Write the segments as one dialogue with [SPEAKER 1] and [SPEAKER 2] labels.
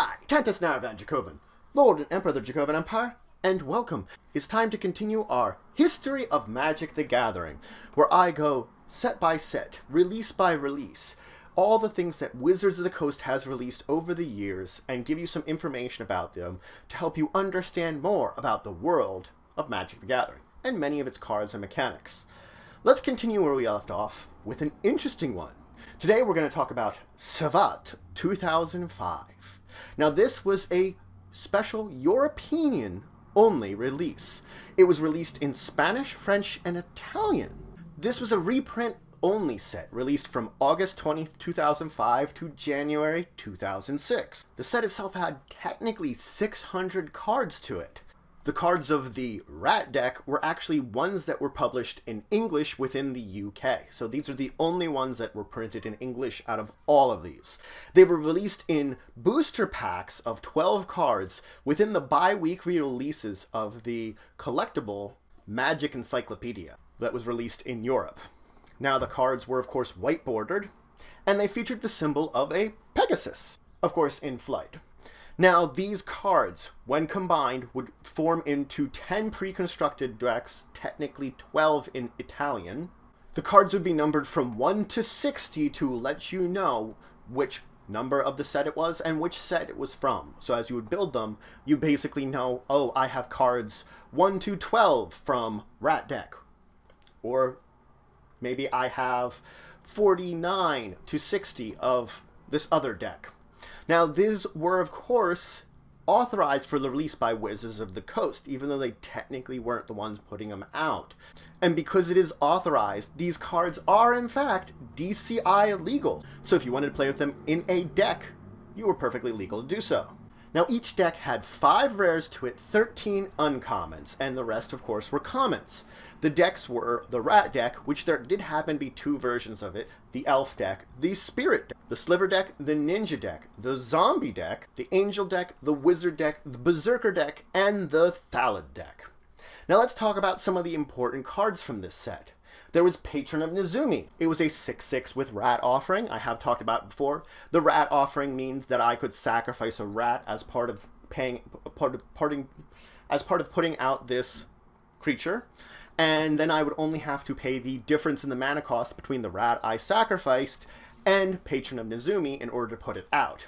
[SPEAKER 1] I, Tantus Naravan Dracovin, Lord and Emperor of the Dracovin Empire, and welcome. It's time to continue our History of Magic the Gathering, where I go set by set, release by release, all the things that Wizards of the Coast has released over the years, and give you some information about them to help you understand more about the world of Magic the Gathering, and many of its cards and mechanics. Let's continue where we left off with an interesting one. Today we're going to talk about Salvat 2005. Now this was a special European-only release. It was released in Spanish, French, and Italian. This was a reprint-only set released from August 20th, 2005 to January 2006. The set itself had technically 600 cards to it. The cards of the Rat deck were actually ones that were published in English within the UK. So these are the only ones that were printed in English out of all of these. They were released in booster packs of 12 cards within the bi-weekly releases of the collectible Magic Encyclopedia that was released in Europe. Now the cards were of course white bordered, and they featured the symbol of a Pegasus, of course in flight. Now, these cards, when combined, would form into 10 pre-constructed decks, technically 12 in Italian. The cards would be numbered from 1 to 60 to let you know which number of the set it was and which set it was from. So as you would build them, you basically know, oh, I have cards 1 to 12 from Rat deck. Or maybe I have 49 to 60 of this other deck. Now, these were, of course, authorized for the release by Wizards of the Coast, even though they technically weren't the ones putting them out. And because it is authorized, these cards are, in fact, DCI legal. So if you wanted to play with them in a deck, you were perfectly legal to do so. Now, each deck had 5 rares to it, 13 uncommons, and the rest, of course, were commons. The decks were the Rat deck, which there did happen to be 2 versions of it, the Elf deck, the Spirit deck, the Sliver deck, the Ninja deck, the Zombie deck, the Angel deck, the Wizard deck, the Berserker deck, and the Thalid deck. Now let's talk about some of the important cards from this set. There was Patron of Nezumi. It was a 6/6 with Rat offering. I have talked about it before. The Rat offering means that I could sacrifice a rat as part of putting out this creature, and then I would only have to pay the difference in the mana cost between the rat I sacrificed and Patron of Nezumi in order to put it out.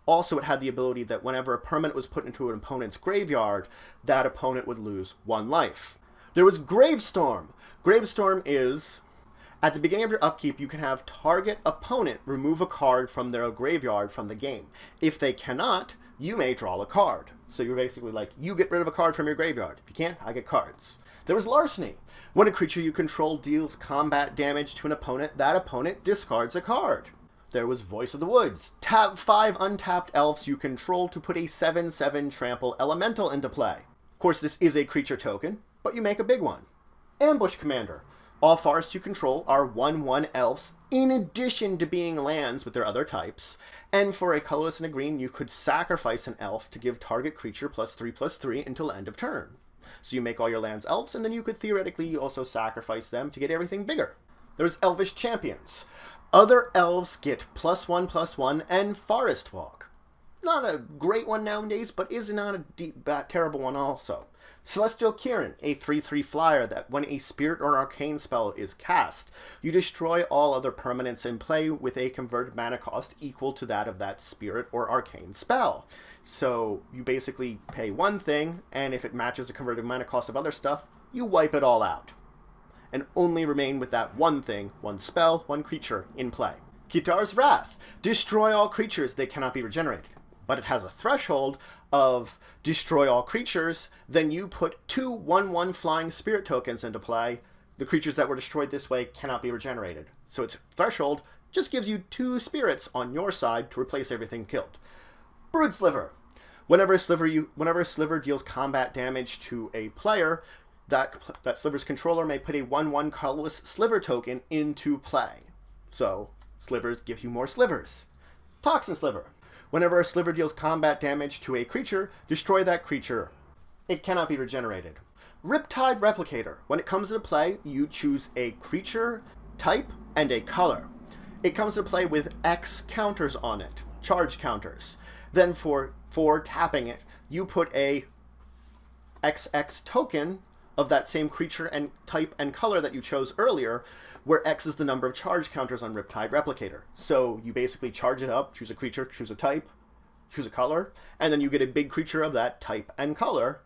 [SPEAKER 1] Also, it had the ability that whenever a permanent was put into an opponent's graveyard, that opponent would lose 1 life. There was Gravestorm. Gravestorm is, at the beginning of your upkeep, you can have target opponent remove a card from their graveyard from the game. If they cannot, you may draw a card. So you're basically like, you get rid of a card from your graveyard. If you can't, I get cards. There was Larceny. When a creature you control deals combat damage to an opponent, that opponent discards a card. There was Voice of the Woods. Tap 5 untapped elves you control to put a 7/7 trample elemental into play. Of course, this is a creature token, but you make a big one. Ambush Commander. All forests you control are 1/1 elves, in addition to being lands with their other types. And for a colorless and a green, you could sacrifice an elf to give target creature +3/+3 until end of turn. So you make all your lands elves, and then you could theoretically also sacrifice them to get everything bigger. There's Elvish Champions. Other elves get +1/+1 and Forest Walk. Not a great one nowadays, but is not a terrible one also. Celestial Kirin, a 3/3 flyer that when a spirit or an arcane spell is cast, you destroy all other permanents in play with a converted mana cost equal to that of that spirit or arcane spell. So you basically pay 1 thing, and if it matches the converted mana cost of other stuff, you wipe it all out. And only remain with that 1 thing, 1 spell, 1 creature in play. Kitar's Wrath. Destroy all creatures, they cannot be regenerated. But it has a threshold of destroy all creatures, then you put 2 1/1 flying spirit tokens into play. The creatures that were destroyed this way cannot be regenerated. So its threshold just gives you 2 spirits on your side to replace everything killed. Brood Sliver. Whenever a sliver deals combat damage to a player, that sliver's controller may put a 1/1 colorless sliver token into play. So slivers give you more slivers. Toxin Sliver. Whenever a sliver deals combat damage to a creature, destroy that creature. It cannot be regenerated. Riptide Replicator. When it comes into play, you choose a creature, type, and a color. It comes into play with X counters on it, charge counters. Then for tapping it, you put a XX token of that same creature and type and color that you chose earlier, where X is the number of charge counters on Riptide Replicator. So you basically charge it up, choose a creature, choose a type, choose a color, and then you get a big creature of that type and color,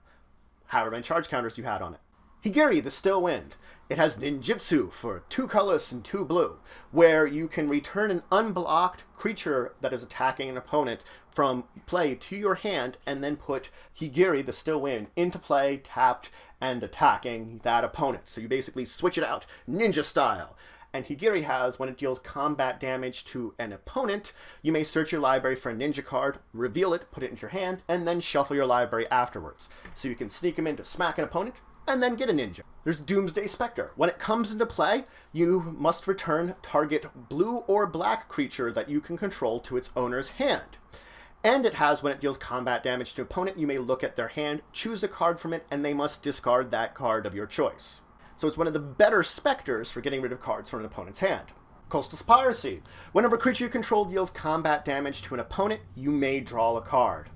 [SPEAKER 1] however many charge counters you had on it. Higiri, the Still Wind. It has ninjutsu for 2 colorless and 2 blue, where you can return an unblocked creature that is attacking an opponent from play to your hand, and then put Higiri, the Still Wind, into play, tapped, and attacking that opponent. So you basically switch it out, ninja style. And Higiri has, when it deals combat damage to an opponent, you may search your library for a ninja card, reveal it, put it into your hand, and then shuffle your library afterwards. So you can sneak him in to smack an opponent, and then get a ninja. There's Doomsday Spectre. When it comes into play, you must return target blue or black creature that you can control to its owner's hand. And it has, when it deals combat damage to an opponent, you may look at their hand, choose a card from it, and they must discard that card of your choice. So it's one of the better specters for getting rid of cards from an opponent's hand. Coastal Piracy. Whenever a creature you control deals combat damage to an opponent, you may draw a card.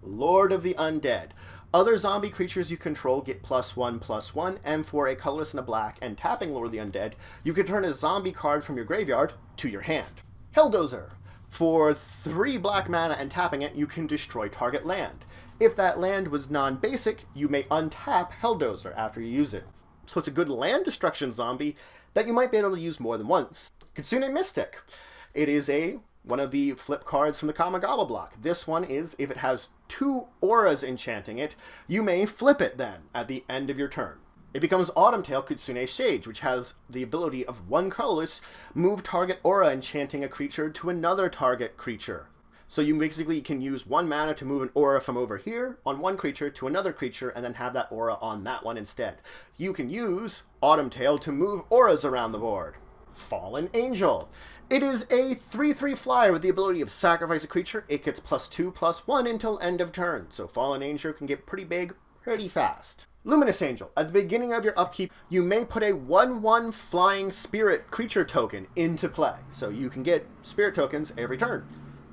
[SPEAKER 1] Lord of the Undead. Other zombie creatures you control get +1/+1, and for a colorless and a black and tapping Lord of the Undead, you can turn a zombie card from your graveyard to your hand. Helldozer. For 3 black mana and tapping it, you can destroy target land. If that land was non-basic, you may untap Helldozer after you use it. So it's a good land destruction zombie that you might be able to use more than once. Kitsune Mystic. It is one of the flip cards from the Kamigawa block. This one is, if it has 2 auras enchanting it, you may flip it then at the end of your turn. It becomes Autumntail Kitsune Sage, which has the ability of 1 colorless, move target aura enchanting a creature to another target creature. So you basically can use 1 mana to move an aura from over here on 1 creature to another creature, and then have that aura on that one instead. You can use Autumntail to move auras around the board. Fallen Angel. It is a 3/3 flyer with the ability of sacrifice a creature. It gets +2/+1 until end of turn. So Fallen Angel can get pretty big pretty fast. Luminous Angel. At the beginning of your upkeep, you may put a 1/1 flying spirit creature token into play. So you can get spirit tokens every turn.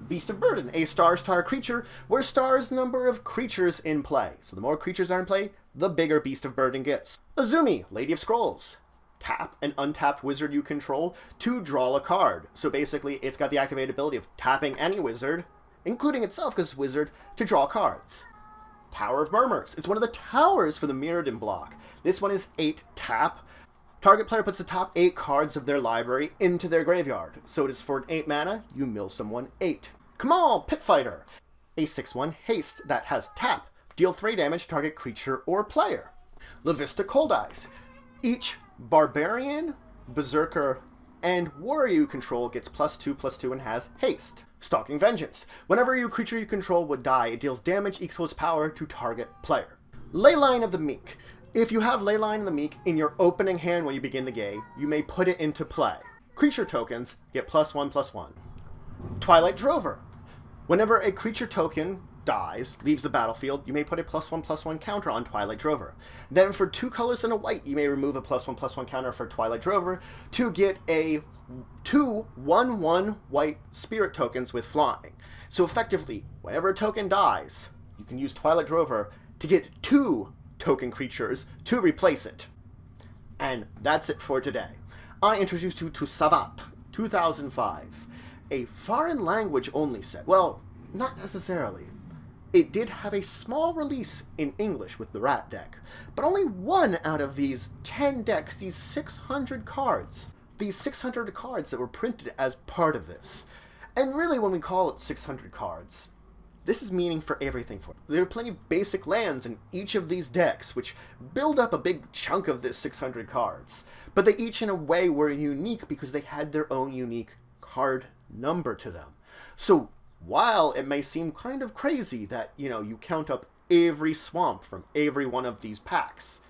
[SPEAKER 1] Beast of Burden. A star creature, where star is the number of creatures in play. So the more creatures are in play, the bigger Beast of Burden gets. Azumi, Lady of Scrolls. Tap an untapped wizard you control to draw a card. So basically, it's got the activated ability of tapping any wizard, including itself because it's a wizard, to draw cards. Tower of Murmurs. It's one of the towers for the Mirrodin block. This one is 8 tap. Target player puts the top 8 cards of their library into their graveyard. So it is for 8 mana, you mill someone 8. Kamal, Pit Fighter. A 6/1 haste that has tap. Deal 3 damage to target creature or player. Lavista Cold Eyes. Each Barbarian, Berserker, and Warrior you control gets +2/+2 and has haste. Stalking Vengeance. Whenever your creature you control would die, it deals damage equal to its power to target player. Leyline of the Meek. If you have Leyline of the Meek in your opening hand when you begin the game, you may put it into play. Creature tokens get +1/+1. Twilight Drover. Whenever a creature token dies, leaves the battlefield, you may put a +1/+1 counter on Twilight Drover. Then for 2 colors and a white, you may remove a +1/+1 counter for Twilight Drover to get a 2 1/1 white spirit tokens with flying. So effectively, whenever a token dies, you can use Twilight Drover to get 2 token creatures to replace it. And that's it for today. I introduced you to Salvat 2005, a foreign language only set. Well, not necessarily. It did have a small release in English with the Rat deck, but only 1 out of these 10 decks, these 600 cards that were printed as part of this. And really, when we call it 600 cards, this is meaning for everything for it. There are plenty of basic lands in each of these decks, which build up a big chunk of this 600 cards. But they each in a way were unique because they had their own unique card number to them. So while it may seem kind of crazy that, you count up every swamp from every one of these packs,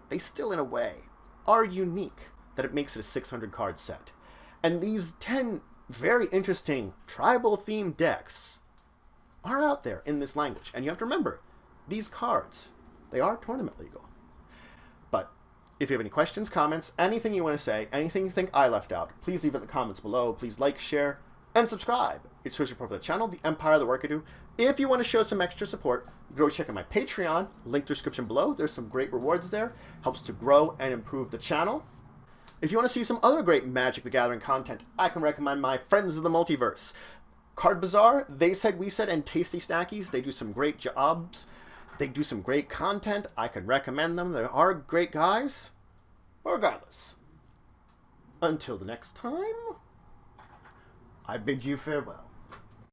[SPEAKER 1] they still, in a way, are unique that it makes it a 600 card set. And these 10 very interesting tribal-themed decks are out there in this language. And you have to remember, these cards, they are tournament legal. But if you have any questions, comments, anything you want to say, anything you think I left out, please leave it in the comments below. Please like, share, and subscribe. It's social support for the channel, the empire, the work I do. If you want to show some extra support, go check out my Patreon, link description below. There's some great rewards there. Helps to grow and improve the channel. If you want to see some other great Magic the Gathering content, I can recommend my Friends of the Multiverse. Card Bazaar, They Said, We Said, and Tasty Snackies. They do some great jobs. They do some great content. I can recommend them. They are great guys. Regardless, until the next time, I bid you farewell.